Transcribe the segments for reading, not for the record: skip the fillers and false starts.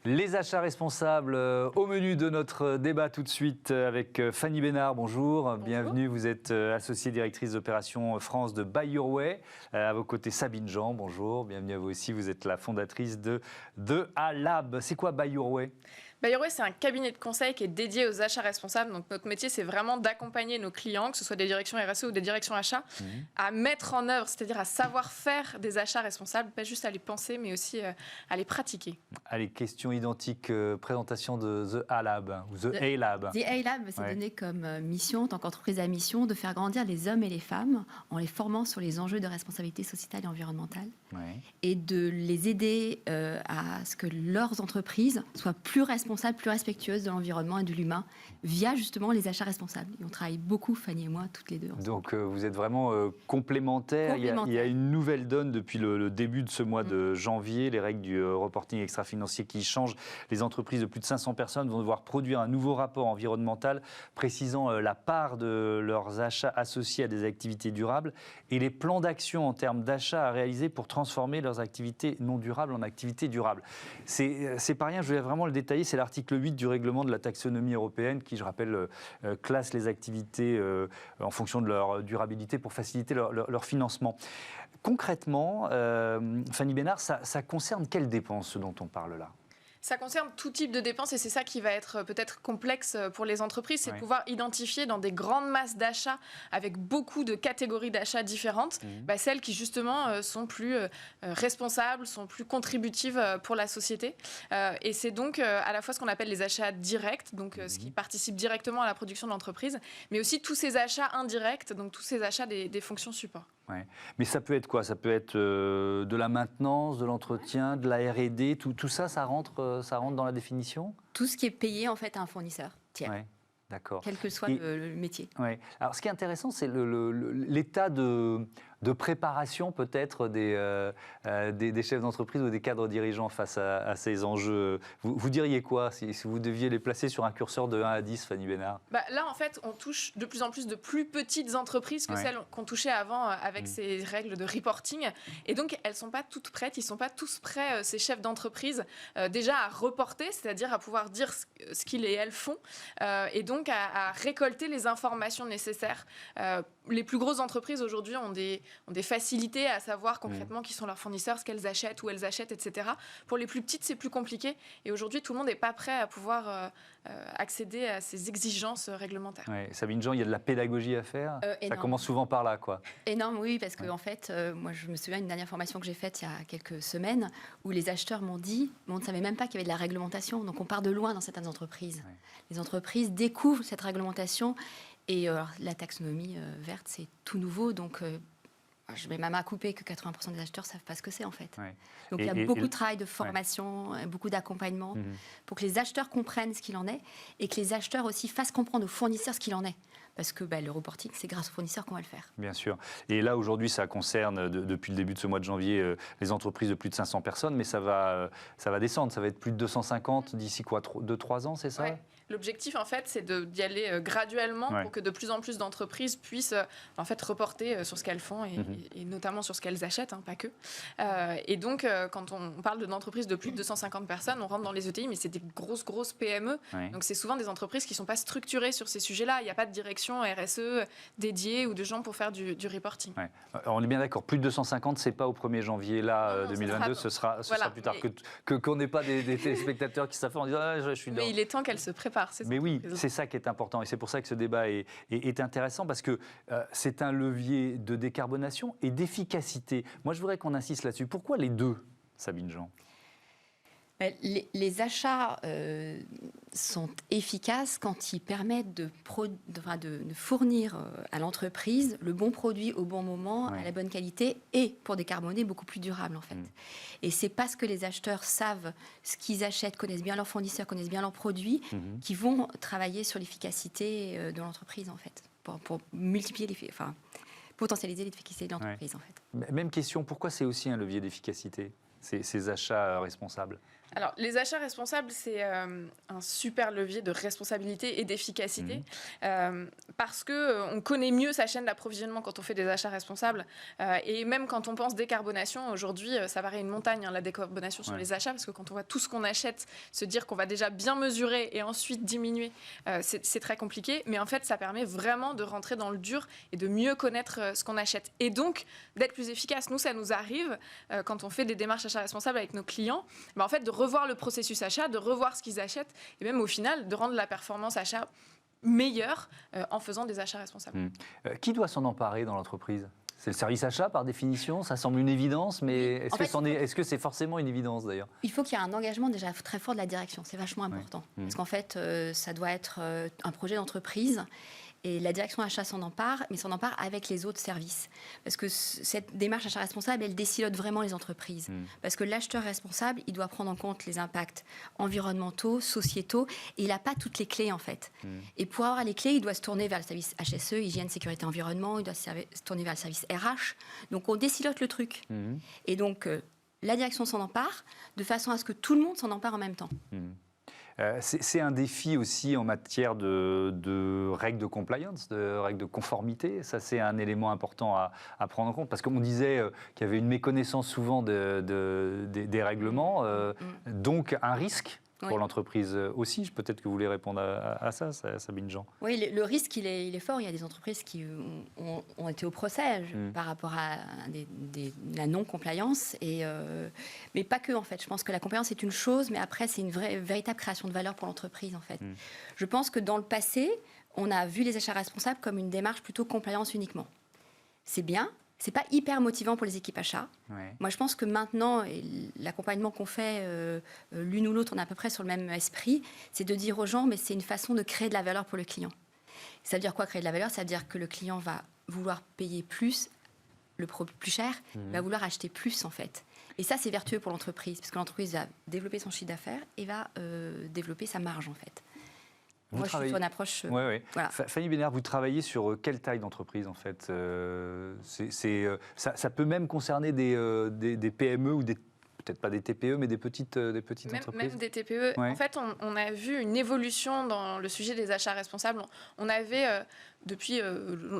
Les achats responsables au menu de notre débat tout de suite avec Fanny Bénard. Bonjour, bienvenue. Vous êtes associée directrice d'opération France de Buy Your Way. À vos côtés, Sabine Jean. Bonjour, bienvenue à vous aussi. Vous êtes la fondatrice de A-Lab. C'est quoi Buy Your Way ? Buy Your Way, c'est un cabinet de conseil qui est dédié aux achats responsables. Donc, notre métier, c'est vraiment d'accompagner nos clients, que ce soit des directions RSE ou des directions achats, à mettre en œuvre, c'est-à-dire à savoir faire des achats responsables, pas juste à les penser, mais aussi à les pratiquer. Allez, question identique, présentation de The A-Lab, ou The A-Lab. The A-Lab, c'est donné comme mission, en tant qu'entreprise à mission, de faire grandir les hommes et les femmes en les formant sur les enjeux de responsabilité sociétale et environnementale, et de les aider à ce que leurs entreprises soient plus responsables, plus respectueuses de l'environnement et de l'humain, via justement les achats responsables. Et on travaille beaucoup, Fanny et moi, toutes les deux ensemble. Donc vous êtes vraiment complémentaires. Il y a une nouvelle donne depuis le début de ce mois de janvier, les règles du reporting extra-financier qui changent. Les entreprises de plus de 500 personnes vont devoir produire un nouveau rapport environnemental précisant la part de leurs achats associés à des activités durables et les plans d'action en termes d'achats à réaliser pour transformer leurs activités non durables en activités durables. C'est pas rien, je vais vraiment le détailler. C'est l'article 8 du règlement de la taxonomie européenne qui, je rappelle, classe les activités en fonction de leur durabilité pour faciliter leur financement. Concrètement, Fanny Bénard, ça concerne quelles dépenses, ce dont on parle là ? Ça concerne tout type de dépenses et c'est ça qui va être peut-être complexe pour les entreprises, c'est de pouvoir identifier dans des grandes masses d'achats avec beaucoup de catégories d'achats différentes, celles qui justement sont plus responsables, sont plus contributives pour la société. Et c'est donc à la fois ce qu'on appelle les achats directs, donc ce qui participe directement à la production de l'entreprise, mais aussi tous ces achats indirects, donc tous ces achats des fonctions support. Ouais. Mais ça peut être quoi ? Ça peut être de la maintenance, de l'entretien, de la R&D, tout ça, ça rentre dans la définition ? Tout ce qui est payé en fait à un fournisseur tiers. Ouais. D'accord. Quel que soit le métier. Ouais. Alors, ce qui est intéressant, c'est l'état de préparation peut-être des chefs d'entreprise ou des cadres dirigeants face à ces enjeux. Vous diriez quoi si vous deviez les placer sur un curseur de 1 à 10, Fanny Bénard ? Là, en fait, on touche de plus en plus de plus petites entreprises que celles qu'on touchait avant avec ces règles de reporting. Et donc, elles ne sont pas toutes prêtes, ils ne sont pas tous prêts, ces chefs d'entreprise, déjà à reporter, c'est-à-dire à pouvoir dire ce qu'ils et elles font. Et donc, à récolter les informations nécessaires. Les plus grosses entreprises aujourd'hui ont des facilités à savoir concrètement qui sont leurs fournisseurs, ce qu'elles achètent, où elles achètent, etc. Pour les plus petites, c'est plus compliqué. Et aujourd'hui, tout le monde n'est pas prêt à pouvoir accéder à ces exigences réglementaires. Ouais. Sabine Jean, il y a de la pédagogie à faire. Ça commence souvent par là, quoi. Énorme, oui, parce que en fait, moi, je me souviens d'une dernière formation que j'ai faite il y a quelques semaines où les acheteurs m'ont dit, mais on ne savait même pas qu'il y avait de la réglementation. Donc, on part de loin dans certaines entreprises. Ouais. Les entreprises découvrent cette réglementation et la taxonomie verte, c'est tout nouveau. Donc, je mets ma main à couper que 80% des acheteurs ne savent pas ce que c'est en fait. Ouais. Donc il y a beaucoup de travail de formation, beaucoup d'accompagnement pour que les acheteurs comprennent ce qu'il en est et que les acheteurs aussi fassent comprendre aux fournisseurs ce qu'il en est. Parce que le reporting, c'est grâce aux fournisseurs qu'on va le faire. Bien sûr. Et là, aujourd'hui, ça concerne, depuis le début de ce mois de janvier, les entreprises de plus de 500 personnes, mais ça va descendre. Ça va être plus de 250 d'ici quoi, 2-3 ans, c'est ça ? Ouais. L'objectif, en fait, c'est d'y aller graduellement pour que de plus en plus d'entreprises puissent en fait, reporter sur ce qu'elles font et notamment sur ce qu'elles achètent, pas que. Et donc, quand on parle d'entreprises de plus de 250 personnes, on rentre dans les ETI, mais c'est des grosses PME. Ouais. Donc, c'est souvent des entreprises qui ne sont pas structurées sur ces sujets-là. Il n'y a pas de direction RSE dédiée ou de gens pour faire du reporting. Ouais. On est bien d'accord, plus de 250, ce n'est pas au 1er janvier, là, 2022, ce sera plus tard. Qu'on n'ait pas des téléspectateurs qui s'affrontent en disant « je suis dedans ». Mais il est temps qu'elles se préparent. Mais oui, c'est ça qui est important et c'est pour ça que ce débat est intéressant parce que c'est un levier de décarbonation et d'efficacité. Moi, je voudrais qu'on insiste là-dessus. Pourquoi les deux, Sabine Jean ? Les achats sont efficaces quand ils permettent de fournir à l'entreprise le bon produit au bon moment, à la bonne qualité et pour décarboner beaucoup plus durable en fait. Et c'est parce que les acheteurs savent ce qu'ils achètent, connaissent bien leurs fournisseurs, connaissent bien leurs produits, qu'ils vont travailler sur l'efficacité de l'entreprise en fait, pour multiplier potentialiser l'efficacité de l'entreprise en fait. Même question, pourquoi c'est aussi un levier d'efficacité ? Ces achats responsables ? Alors, les achats responsables, c'est un super levier de responsabilité et d'efficacité parce qu'on connaît mieux sa chaîne d'approvisionnement quand on fait des achats responsables. Et même quand on pense décarbonation, aujourd'hui, ça paraît une montagne, la décarbonation sur les achats, parce que quand on voit tout ce qu'on achète, se dire qu'on va déjà bien mesurer et ensuite diminuer, c'est très compliqué. Mais en fait, ça permet vraiment de rentrer dans le dur et de mieux connaître ce qu'on achète. Et donc, d'être plus efficace. Nous, ça nous arrive, quand on fait des démarches achats responsables avec nos clients, en fait, de revoir le processus achat, de revoir ce qu'ils achètent et même au final de rendre la performance achat meilleure en faisant des achats responsables. Qui doit s'en emparer dans l'entreprise ? C'est le service achat par définition, ça semble une évidence, mais est-ce que c'est forcément une évidence d'ailleurs ? Il faut qu'il y ait un engagement déjà très fort de la direction, c'est vachement important. Parce qu'en fait, ça doit être un projet d'entreprise. Et la direction achat s'en empare, mais s'en empare avec les autres services. Parce que cette démarche achat responsable, elle décilote vraiment les entreprises. Parce que l'acheteur responsable, il doit prendre en compte les impacts environnementaux, sociétaux, et il n'a pas toutes les clés en fait. Et pour avoir les clés, il doit se tourner vers le service HSE, hygiène, sécurité, environnement, il doit se tourner vers le service RH. Donc on décilote le truc. Et donc la direction s'en empare, de façon à ce que tout le monde s'en empare en même temps. C'est un défi aussi en matière de règles de compliance, de règles de conformité. Ça, c'est un élément important à prendre en compte. Parce qu'on disait qu'il y avait une méconnaissance souvent des règlements, donc un risque pour l'entreprise aussi. Peut-être que vous voulez répondre à ça, Sabine Jean. Oui, le risque, il est fort. Il y a des entreprises qui ont été au procès par rapport à la non-compliance. Mais pas que, en fait. Je pense que la compliance est une chose, mais après, c'est une véritable création de valeur pour l'entreprise, en fait. Je pense que dans le passé, on a vu les achats responsables comme une démarche plutôt compliance uniquement. C'est bien. C'est pas hyper motivant pour les équipes achats. Moi, je pense que maintenant, l'accompagnement qu'on fait l'une ou l'autre, on est à peu près sur le même esprit, c'est de dire aux gens, mais c'est une façon de créer de la valeur pour le client. Ça veut dire quoi, créer de la valeur ? Ça veut dire que le client va vouloir payer plus, le produit plus cher, va vouloir acheter plus, en fait. Et ça, c'est vertueux pour l'entreprise, parce que l'entreprise va développer son chiffre d'affaires et va développer sa marge, en fait. Moi, je suis sur une approche... Voilà. Fanny Bénard, vous travaillez sur quelle taille d'entreprise, en fait ? Ça peut même concerner des PME ou peut-être pas des TPE, mais des petites entreprises. Même des TPE. En fait, on a vu une évolution dans le sujet des achats responsables. On avait depuis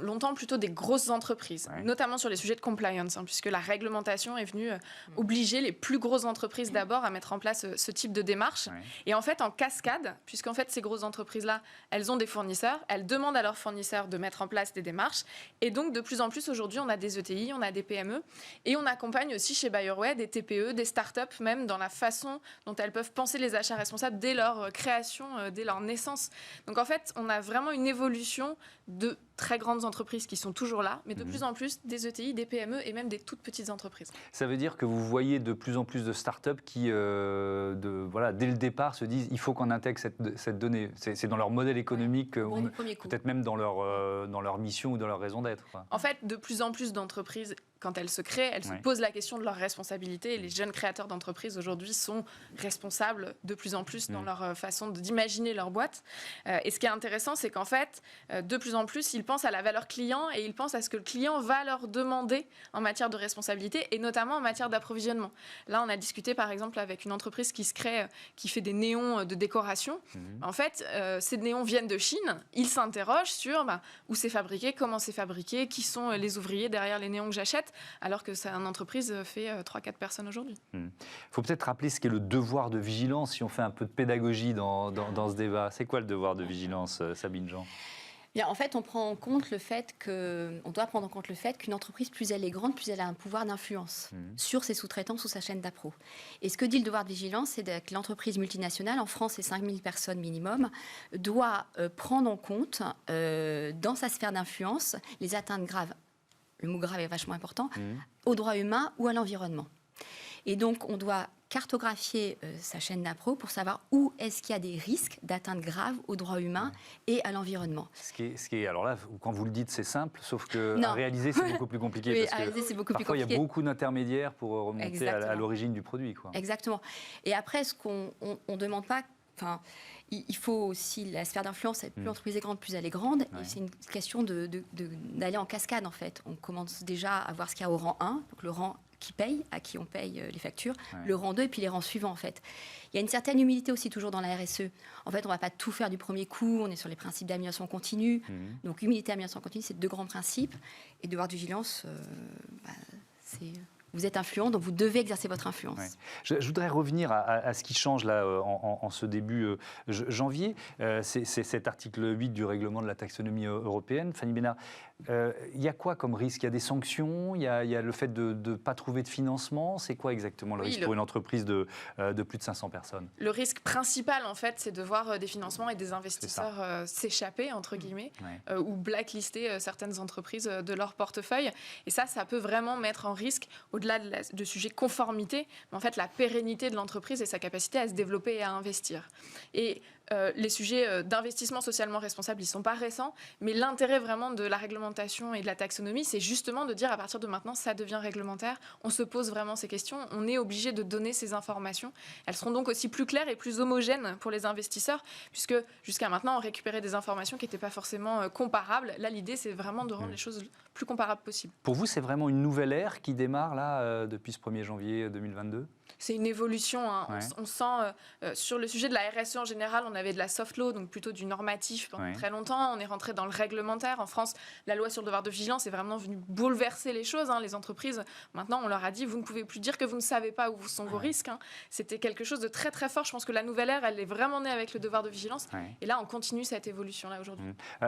longtemps plutôt des grosses entreprises, notamment sur les sujets de compliance, puisque la réglementation est venue obliger les plus grosses entreprises d'abord à mettre en place ce type de démarche. Et en fait, en cascade, puisqu'en fait, ces grosses entreprises-là, elles ont des fournisseurs, elles demandent à leurs fournisseurs de mettre en place des démarches. Et donc, de plus en plus, aujourd'hui, on a des ETI, on a des PME, et on accompagne aussi chez BuyerWay des TPE, des startups, même dans la façon dont elles peuvent penser les achats responsables dès leur création, dès leur naissance. Donc, en fait, on a vraiment une évolution de très grandes entreprises qui sont toujours là, mais de plus en plus des ETI, des PME et même des toutes petites entreprises. Ça veut dire que vous voyez de plus en plus de startups qui, dès le départ, se disent il faut qu'on intègre cette donnée. C'est dans leur modèle économique, peut-être même dans leur mission ou dans leur raison d'être. En fait, de plus en plus d'entreprises, quand elles se créent, elles se posent la question de leur responsabilité. Et les jeunes créateurs d'entreprises aujourd'hui sont responsables de plus en plus dans leur façon d'imaginer leur boîte. Et ce qui est intéressant, c'est qu'en fait, de plus en plus, ils pensent à la valeur client et ils pensent à ce que le client va leur demander en matière de responsabilité et notamment en matière d'approvisionnement. Là, on a discuté par exemple avec une entreprise qui se crée, qui fait des néons de décoration. En fait, ces néons viennent de Chine. Ils s'interrogent sur où c'est fabriqué, comment c'est fabriqué, qui sont les ouvriers derrière les néons que j'achète, alors que une entreprise fait 3-4 personnes aujourd'hui. Il faut peut-être rappeler ce qu'est le devoir de vigilance, si on fait un peu de pédagogie dans ce débat. C'est quoi le devoir de vigilance, Sabine Jean ? Bien, en fait, on doit prendre en compte le fait qu'une entreprise, plus elle est grande, plus elle a un pouvoir d'influence sur ses sous-traitants, sur sa chaîne d'appro. Et ce que dit le devoir de vigilance, c'est que l'entreprise multinationale, en France, c'est 5000 personnes minimum, doit prendre en compte, dans sa sphère d'influence, les atteintes graves, le mot grave est vachement important, aux droits humains ou à l'environnement. Et donc, on doit cartographier sa chaîne d'appro pour savoir où est-ce qu'il y a des risques d'atteinte grave aux droits humains et à l'environnement. Ce qui est, alors là, quand vous le dites, c'est simple, sauf qu'à réaliser, c'est beaucoup plus compliqué. Oui, parce à réaliser, c'est beaucoup plus compliqué. Il y a beaucoup d'intermédiaires pour remonter à l'origine du produit. Exactement. Et après, ce qu'on ne demande pas... il faut aussi, la sphère d'influence, plus l'entreprise est grande, plus elle est grande. Et c'est une question d'aller en cascade, en fait. On commence déjà à voir ce qu'il y a au rang 1. Donc le rang qui paye, à qui on paye les factures, le rang 2 et puis les rangs suivants en fait. Il y a une certaine humilité aussi toujours dans la RSE. En fait, on ne va pas tout faire du premier coup, on est sur les principes d'amélioration continue. Donc humilité, amélioration continue, c'est 2 grands principes. Et devoir de vigilance, c'est... Vous êtes influent, donc vous devez exercer votre influence. Ouais. Je voudrais revenir à ce qui change là en ce début janvier. C'est cet article 8 du règlement de la taxonomie européenne. Fanny Bénard, il y a quoi comme risque? Il y a des sanctions? Il y a le fait de ne pas trouver de financement? C'est quoi exactement le risque pour une entreprise de plus de 500 personnes? Le risque principal, en fait, c'est de voir des financements et des investisseurs s'échapper, entre guillemets, ou blacklister certaines entreprises de leur portefeuille. Et ça peut vraiment mettre en risque, au-delà de sujet conformité, mais en fait la pérennité de l'entreprise et sa capacité à se développer et à investir. Et les sujets d'investissement socialement responsable, ils ne sont pas récents, mais l'intérêt vraiment de la réglementation et de la taxonomie, c'est justement de dire à partir de maintenant, ça devient réglementaire, on se pose vraiment ces questions, on est obligé de donner ces informations. Elles seront donc aussi plus claires et plus homogènes pour les investisseurs, puisque jusqu'à maintenant, on récupérait des informations qui n'étaient pas forcément comparables. Là, l'idée, c'est vraiment de rendre les choses plus comparables possible. Pour vous, c'est vraiment une nouvelle ère qui démarre là, depuis ce 1er janvier 2022 ? C'est une évolution. On sent, sur le sujet de la RSE en général, on avait de la soft law, donc plutôt du normatif pendant très longtemps. On est rentré dans le réglementaire. En France, la loi sur le devoir de vigilance est vraiment venue bouleverser les choses. Les entreprises, maintenant, on leur a dit, vous ne pouvez plus dire que vous ne savez pas où sont vos risques. C'était quelque chose de très, très fort. Je pense que la nouvelle ère, elle est vraiment née avec le devoir de vigilance. Et là, on continue cette évolution-là aujourd'hui.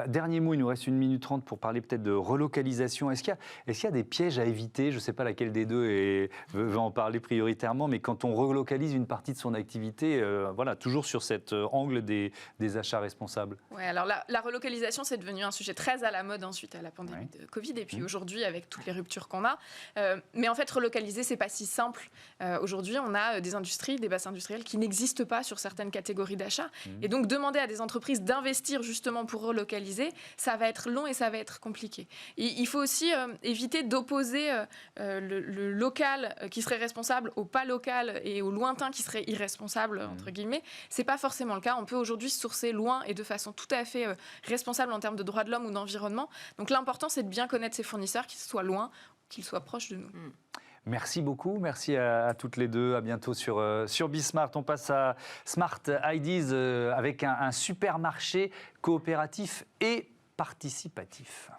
Dernier mot, il nous reste 1 minute 30 pour parler peut-être de relocalisation. Est-ce qu'il y a des pièges à éviter? Je ne sais pas laquelle des deux veut en parler prioritairement, mais quand on relocalise une partie de son activité, toujours sur cet angle des achats responsables. Oui, alors la relocalisation, c'est devenu un sujet très à la mode ensuite à la pandémie de Covid, et puis aujourd'hui, avec toutes les ruptures qu'on a. Mais en fait, relocaliser, c'est pas si simple. Aujourd'hui, on a des industries, des bassins industriels qui n'existent pas sur certaines catégories d'achats. Et donc, demander à des entreprises d'investir justement pour relocaliser, ça va être long et ça va être compliqué. Et il faut aussi éviter d'opposer le local qui serait responsable au pas local et au lointain qui serait irresponsable, entre guillemets. C'est pas forcément le cas. On peut aujourd'hui sourcer loin et de façon tout à fait responsable en termes de droits de l'homme ou d'environnement. Donc l'important, c'est de bien connaître ses fournisseurs, qu'ils soient loin, qu'ils soient proches de nous. Merci beaucoup, merci à toutes les deux. À bientôt sur Bismart. On passe à Smart Ideas avec un supermarché coopératif et participatif.